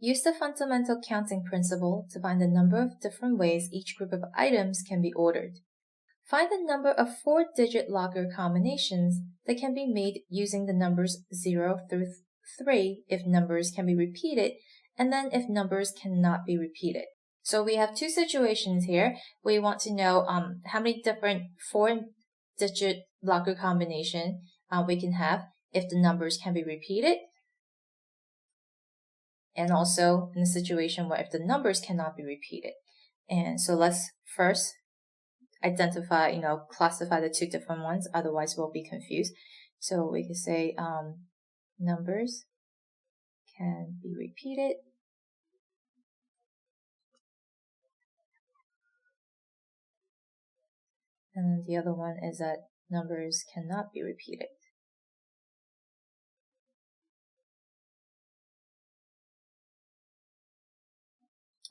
Use the fundamental counting principle to find the number of different ways each group of items can be ordered. Find the number of 4-digit locker combinations that can be made using the numbers 0 through 3 if numbers can be repeated, and then if numbers cannot be repeated. So we have two situations here. We want to know how many different 4-digit locker combination we can have if the numbers can be repeated, and also in a situation where if the numbers cannot be repeated. And so let's first identify, classify the two different ones, otherwise we'll be confused. So we can say numbers can be repeated. And then the other one is that numbers cannot be repeated.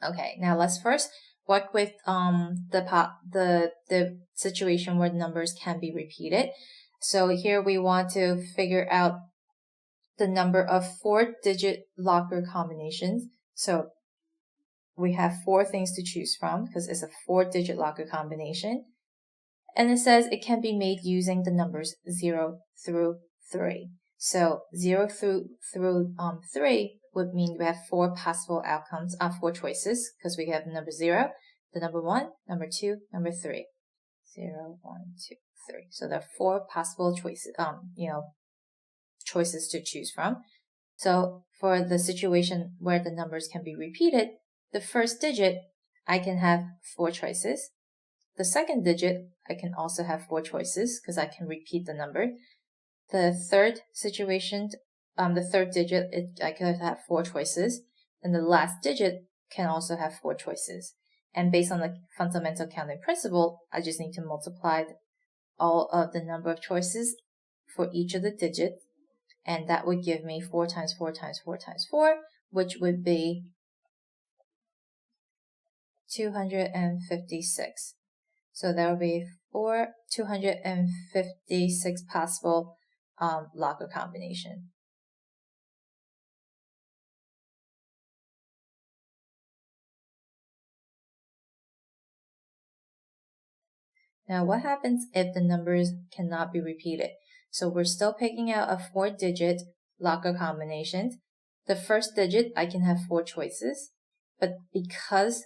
Okay, now let's first work with the situation where numbers can be repeated. So here we want to figure out the number of 4-digit locker combinations. So we have 4 things to choose from because it's a 4-digit locker combination. And it says it can be made using the numbers 0 through 3. So 0 through 3 would mean we have 4 possible outcomes, 4 choices, because we have the number 0, the number 1, number 2, number 3. 0, 1, 2, 3. So there are 4 possible choices, choices to choose from. So for the situation where the numbers can be repeated, the first digit, I can have 4 choices. The second digit, I can also have 4 choices because I can repeat the number. The third situation, the third digit, I could have 4 choices. And the last digit can also have 4 choices. And based on the fundamental counting principle, I just need to multiply all of the number of choices for each of the digits. And that would give me 4 times 4 times 4 times 4, which would be 256. So there will be 256 possible locker combination. Now what happens if the numbers cannot be repeated? So we're still picking out a 4-digit locker combination. The first digit, I can have 4 choices, but because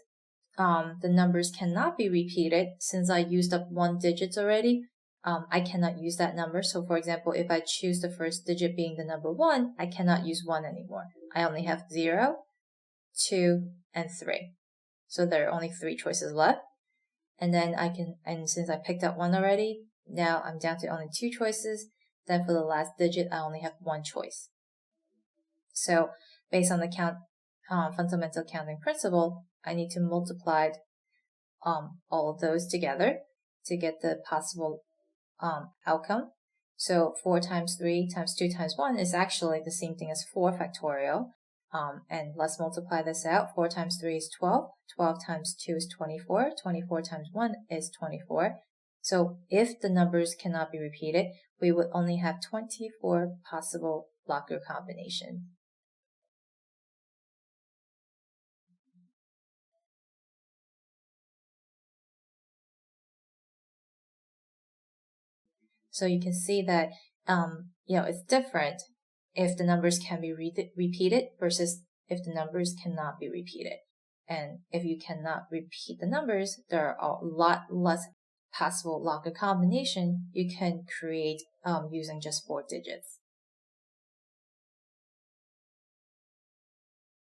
the numbers cannot be repeated, since I used up 1 digit already, I cannot use that number. So for example, if I choose the first digit being the number 1, I cannot use 1 anymore. I only have 0, 2, and 3. So there are only 3 choices left. And then and since I picked up 1 already, now I'm down to only 2 choices. Then for the last digit, I only have 1 choice. So based on the fundamental counting principle, I need to multiply all of those together to get the possible outcome. So 4 times 3 times 2 times 1 is actually the same thing as 4 factorial. And let's multiply this out. 4 times 3 is 12. 12 times 2 is 24. 24 times 1 is 24. So if the numbers cannot be repeated, we would only have 24 possible locker combinations. So you can see that, it's different if the numbers can be repeated versus if the numbers cannot be repeated. And if you cannot repeat the numbers, there are a lot less possible locker combination you can create using just 4 digits.